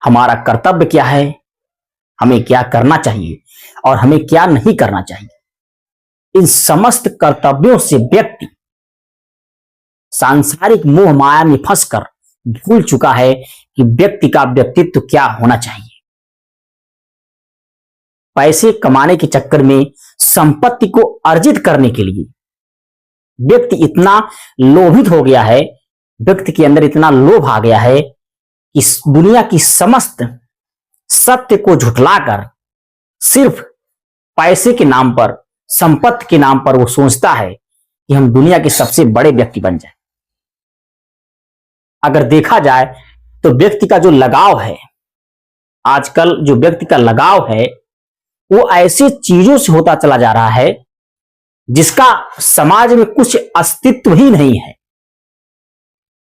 हमारा कर्तव्य क्या है, हमें क्या करना चाहिए और हमें क्या नहीं करना चाहिए। इन समस्त कर्तव्यों से व्यक्ति सांसारिक मोह माया में फंसकर भूल चुका है कि व्यक्ति का व्यक्तित्व क्या होना चाहिए। पैसे कमाने के चक्कर में, संपत्ति को अर्जित करने के लिए व्यक्ति इतना लोभित हो गया है, व्यक्ति के अंदर इतना लोभ आ गया है कि दुनिया की समस्त सत्य को झुठलाकर सिर्फ पैसे के नाम पर, संपत्ति के नाम पर वो सोचता है कि हम दुनिया के सबसे बड़े व्यक्ति बन जाए। अगर देखा जाए तो व्यक्ति का जो लगाव है, आजकल जो व्यक्ति का लगाव है वो ऐसी चीजों से होता चला जा रहा है जिसका समाज में कुछ अस्तित्व ही नहीं है।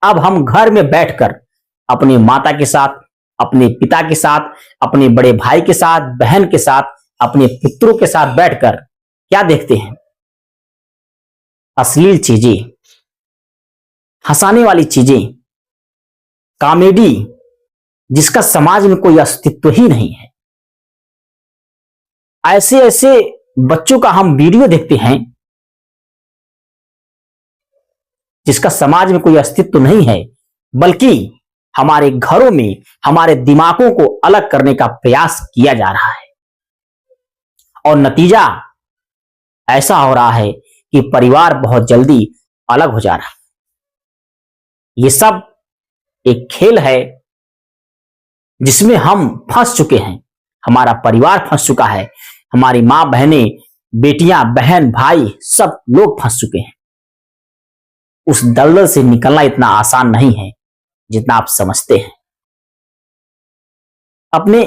अब हम घर में बैठकर अपनी माता के साथ, अपने पिता के साथ, अपने बड़े भाई के साथ, बहन के साथ, अपने पुत्रों के साथ बैठकर क्या देखते हैं? अश्लील चीजें, हंसाने वाली चीजें, कॉमेडी, जिसका समाज में कोई अस्तित्व ही नहीं है। ऐसे ऐसे बच्चों का हम वीडियो देखते हैं जिसका समाज में कोई अस्तित्व नहीं है, बल्कि हमारे घरों में हमारे दिमागों को अलग करने का प्रयास किया जा रहा है। और नतीजा ऐसा हो रहा है कि परिवार बहुत जल्दी अलग हो जा रहा है। ये सब एक खेल है जिसमें हम फंस चुके हैं, हमारा परिवार फंस चुका है, हमारी मां बहनें, बेटियां, बहन, भाई सब लोग फंस चुके हैं। उस दलदल से निकलना इतना आसान नहीं है जितना आप समझते हैं। अपने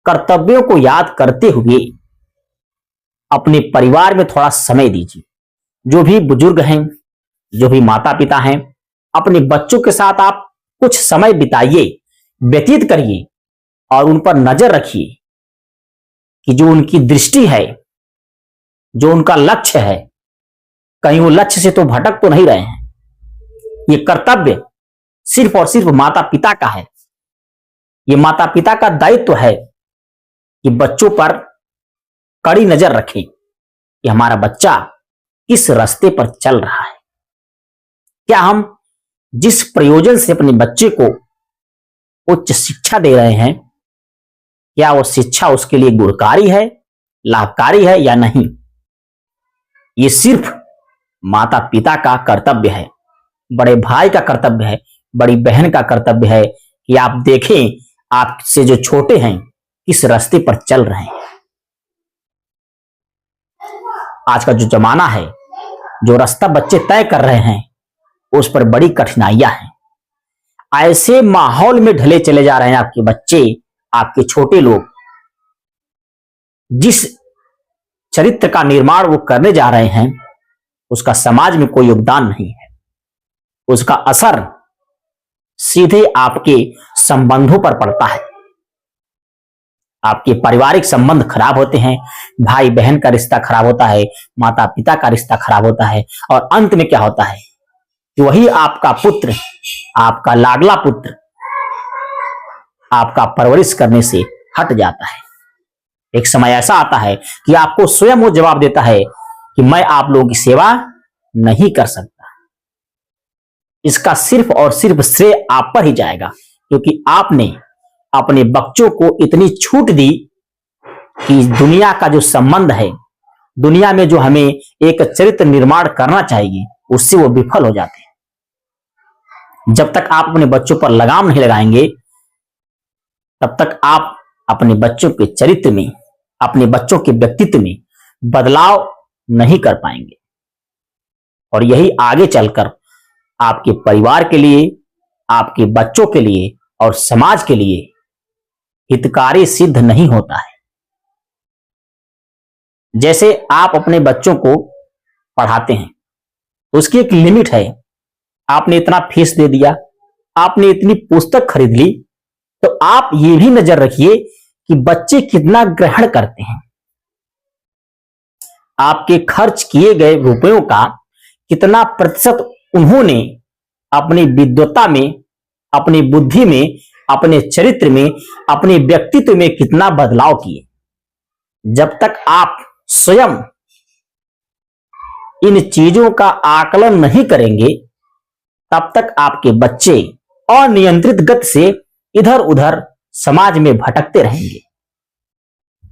कर्तव्यों को याद करते हुए अपने परिवार में थोड़ा समय दीजिए। जो भी बुजुर्ग हैं, जो भी माता पिता हैं, अपने बच्चों के साथ आप कुछ समय बिताइए, व्यतीत करिए और उन पर नजर रखिए कि जो उनकी दृष्टि है, जो उनका लक्ष्य है, कहीं वो लक्ष्य से तो भटक तो नहीं रहे हैं। ये कर्तव्य सिर्फ और सिर्फ माता पिता का है। ये माता पिता का दायित्व है कि बच्चों पर कड़ी नजर रखें कि हमारा बच्चा किस रास्ते पर चल रहा है। क्या हम जिस प्रयोजन से अपने बच्चे को उच्च शिक्षा दे रहे हैं, क्या वो शिक्षा उसके लिए गुणकारी है, लाभकारी है या नहीं? ये सिर्फ माता पिता का कर्तव्य है, बड़े भाई का कर्तव्य है, बड़ी बहन का कर्तव्य है कि आप देखें आपसे जो छोटे हैं किस रास्ते पर चल रहे हैं। आज का जो जमाना है, जो रास्ता बच्चे तय कर रहे हैं उस पर बड़ी कठिनाइयां हैं। ऐसे माहौल में ढले चले जा रहे हैं आपके बच्चे, आपके छोटे लोग। जिस चरित्र का निर्माण वो करने जा रहे हैं उसका समाज में कोई योगदान नहीं है। उसका असर सीधे आपके संबंधों पर पड़ता है। आपके पारिवारिक संबंध खराब होते हैं, भाई बहन का रिश्ता खराब होता है, माता पिता का रिश्ता खराब होता है और अंत में क्या होता है कि वही आपका पुत्र, आपका लाडला पुत्र आपका परवरिश करने से हट जाता है। एक समय ऐसा आता है कि आपको स्वयं वो जवाब देता है कि मैं आप लोगों की सेवा नहीं कर सकता। इसका सिर्फ और सिर्फ श्रेय आप पर ही जाएगा, क्योंकि आपने अपने बच्चों को इतनी छूट दी कि दुनिया का जो संबंध है, दुनिया में जो हमें एक चरित्र निर्माण करना चाहिए, उससे वो विफल हो जाते हैं। जब तक आप अपने बच्चों पर लगाम नहीं लगाएंगे तब तक आप अपने बच्चों के चरित्र में, अपने बच्चों के व्यक्तित्व में बदलाव नहीं कर पाएंगे और यही आगे चलकर आपके परिवार के लिए, आपके बच्चों के लिए और समाज के लिए हितकारी सिद्ध नहीं होता है। जैसे आप अपने बच्चों को पढ़ाते हैं, उसकी एक लिमिट है। आपने इतना फीस दे दिया, आपने इतनी पुस्तक खरीद ली, तो आप ये भी नजर रखिए कि बच्चे कितना ग्रहण करते हैं। आपके खर्च किए गए रुपयों का कितना प्रतिशत उन्होंने अपनी विद्वता में, अपनी बुद्धि में अपने चरित्र में, अपने व्यक्तित्व में कितना बदलाव किए। जब तक आप स्वयं इन चीजों का आकलन नहीं करेंगे, तब तक आपके बच्चे अनियंत्रित गति से इधर उधर समाज में भटकते रहेंगे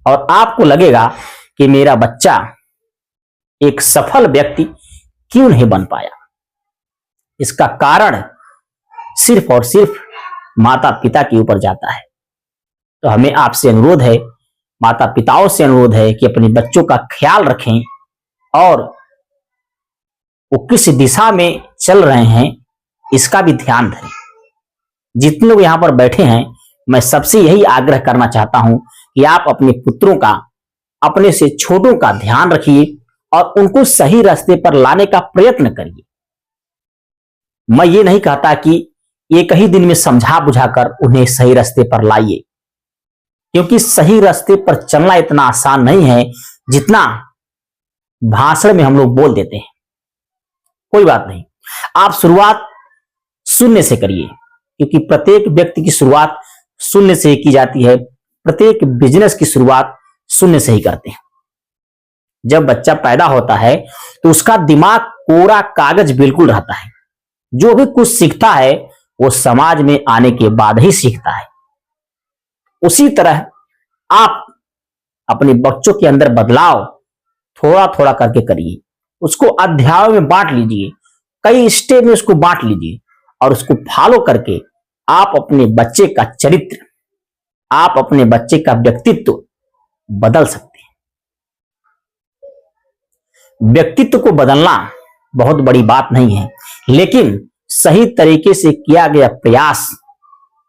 और आपको लगेगा कि मेरा बच्चा एक सफल व्यक्ति क्यों नहीं बन पाया। इसका कारण सिर्फ और सिर्फ माता पिता के ऊपर जाता है। तो हमें आपसे अनुरोध है, माता पिताओं से अनुरोध है कि अपने बच्चों का ख्याल रखें और वो किस दिशा में चल रहे हैं इसका भी ध्यान धरें। जितने लोग यहां पर बैठे हैं, मैं सबसे यही आग्रह करना चाहता हूं कि आप अपने पुत्रों का, अपने से छोटों का ध्यान रखिए और उनको सही रास्ते पर लाने का प्रयत्न करिए। मैं ये नहीं कहता कि एक ही दिन में समझा बुझाकर उन्हें सही रास्ते पर लाइए, क्योंकि सही रास्ते पर चलना इतना आसान नहीं है जितना भाषण में हम लोग बोल देते हैं। कोई बात नहीं, आप शुरुआत शून्य से करिए, क्योंकि प्रत्येक व्यक्ति की शुरुआत शून्य से ही की जाती है। प्रत्येक बिजनेस की शुरुआत शून्य से ही करते हैं। जब बच्चा पैदा होता है तो उसका दिमाग कोरा कागज बिल्कुल रहता है। जो भी कुछ सीखता है वो समाज में आने के बाद ही सीखता है। उसी तरह आप अपने बच्चों के अंदर बदलाव थोड़ा थोड़ा करके करिए। उसको अध्यायों में बांट लीजिए, कई स्टेप में उसको बांट लीजिए और उसको फॉलो करके आप अपने बच्चे का चरित्र, आप अपने बच्चे का व्यक्तित्व बदल सकते हैं। व्यक्तित्व को बदलना बहुत बड़ी बात नहीं है, लेकिन सही तरीके से किया गया प्रयास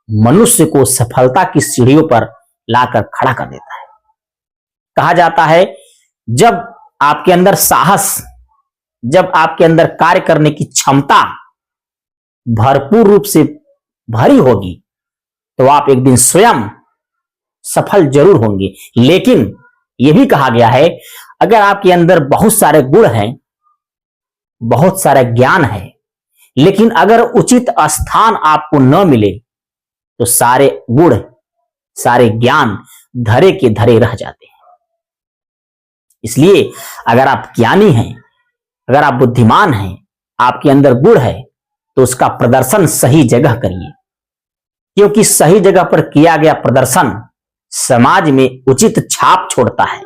मनुष्य को सफलता की सीढ़ियों पर लाकर खड़ा कर देता है। कहा जाता है, जब आपके अंदर साहस, जब आपके अंदर कार्य करने की क्षमता भरपूर रूप से भरी होगी तो आप एक दिन स्वयं सफल जरूर होंगे। लेकिन यह भी कहा गया है, अगर आपके अंदर बहुत सारे गुण हैं, बहुत सारा ज्ञान है, लेकिन अगर उचित स्थान आपको न मिले तो सारे गुण, सारे ज्ञान धरे के धरे रह जाते हैं। इसलिए अगर आप ज्ञानी हैं, अगर आप बुद्धिमान हैं, आपके अंदर गुण है, तो उसका प्रदर्शन सही जगह करिए, क्योंकि सही जगह पर किया गया प्रदर्शन समाज में उचित छाप छोड़ता है।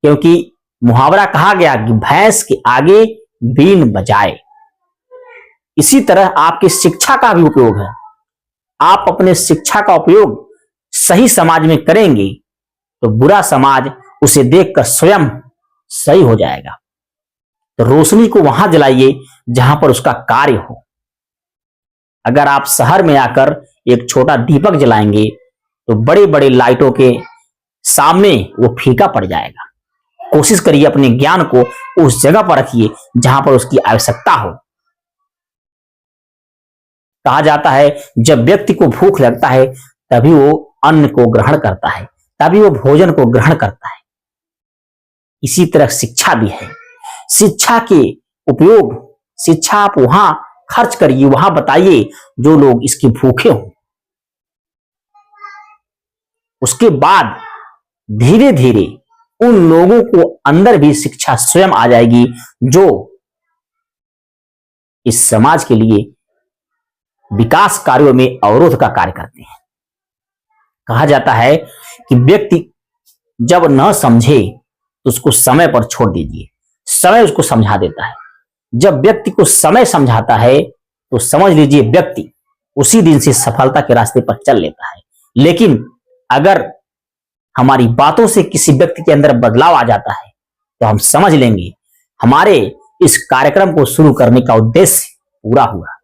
क्योंकि मुहावरा कहा गया कि भैंस के आगे बीन बजाए। इसी तरह आपकी शिक्षा का भी उपयोग है। आप अपने शिक्षा का उपयोग सही समाज में करेंगे तो बुरा समाज उसे देखकर स्वयं सही हो जाएगा। तो रोशनी को वहां जलाइए जहां पर उसका कार्य हो। अगर आप शहर में आकर एक छोटा दीपक जलाएंगे तो बड़े बड़े लाइटों के सामने वो फीका पड़ जाएगा। कोशिश करिए अपने ज्ञान को उस जगह पर रखिए जहां पर उसकी आवश्यकता हो। कहा जाता है, जब व्यक्ति को भूख लगता है तभी वो अन्न को ग्रहण करता है, तभी वो भोजन को ग्रहण करता है। इसी तरह शिक्षा भी है। शिक्षा के उपयोग, शिक्षा आप वहां खर्च करिए, वहां बताइए जो लोग इसके भूखे हों। उसके बाद धीरे धीरे उन लोगों को अंदर भी शिक्षा स्वयं आ जाएगी जो इस समाज के लिए विकास कार्यों में अवरोध का कार्य करते हैं। कहा जाता है कि व्यक्ति जब न समझे तो उसको समय पर छोड़ दीजिए, समय उसको समझा देता है। जब व्यक्ति को समय समझाता है तो समझ लीजिए व्यक्ति उसी दिन से सफलता के रास्ते पर चल लेता है। लेकिन अगर हमारी बातों से किसी व्यक्ति के अंदर बदलाव आ जाता है तो हम समझ लेंगे हमारे इस कार्यक्रम को शुरू करने का उद्देश्य पूरा हुआ।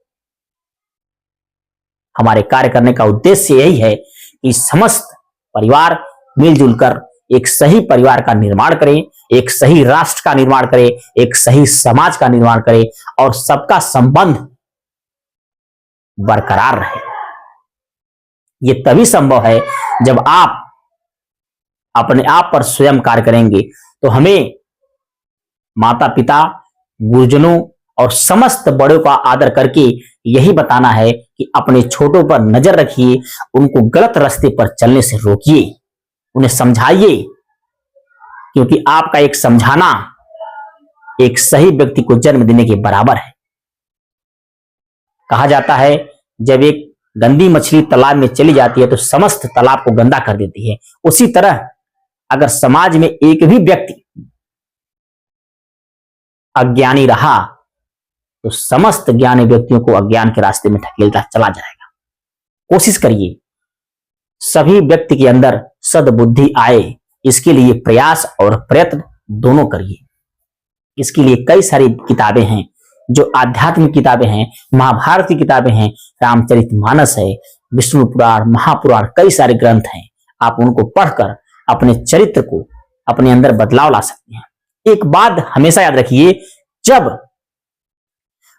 हमारे कार्य करने का उद्देश्य यही है कि समस्त परिवार मिलजुल कर एक सही परिवार का निर्माण करें, एक सही राष्ट्र का निर्माण करें, एक सही समाज का निर्माण करें और सबका संबंध बरकरार रहे। यह तभी संभव है जब आप अपने आप पर स्वयं कार्य करेंगे। तो हमें माता पिता, गुरुजनों, और समस्त बड़ों का आदर करके यही बताना है कि अपने छोटों पर नजर रखिए, उनको गलत रास्ते पर चलने से रोकिए, उन्हें समझाइए, क्योंकि आपका एक समझाना एक सही व्यक्ति को जन्म देने के बराबर है। कहा जाता है जब एक गंदी मछली तालाब में चली जाती है तो समस्त तालाब को गंदा कर देती है। उसी तरह अगर समाज में एक भी व्यक्ति अज्ञानी रहा तो समस्त ज्ञानी व्यक्तियों को अज्ञान के रास्ते में ढकेलता चला जाएगा। कोशिश करिए सभी व्यक्ति के अंदर सद्बुद्धि आए, इसके लिए प्रयास और प्रयत्न दोनों करिए। इसके लिए कई सारी किताबें हैं, जो आध्यात्मिक किताबें हैं, महाभारत की किताबें हैं, रामचरितमानस है, विष्णु पुराण, महापुराण, कई सारे ग्रंथ हैं। आप उनको पढ़कर अपने चरित्र को अपने अंदर बदलाव ला सकते हैं। एक बात हमेशा याद रखिए,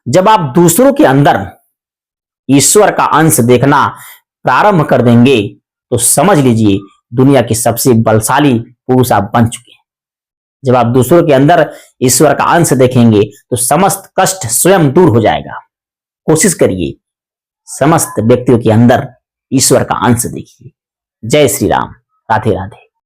जब आप दूसरों के अंदर ईश्वर का अंश देखना प्रारंभ कर देंगे तो समझ लीजिए दुनिया के सबसे बलशाली पुरुष आप बन चुके हैं। जब आप दूसरों के अंदर ईश्वर का अंश देखेंगे तो समस्त कष्ट स्वयं दूर हो जाएगा। कोशिश करिए समस्त व्यक्तियों के अंदर ईश्वर का अंश देखिए। जय श्री राम। राधे राधे।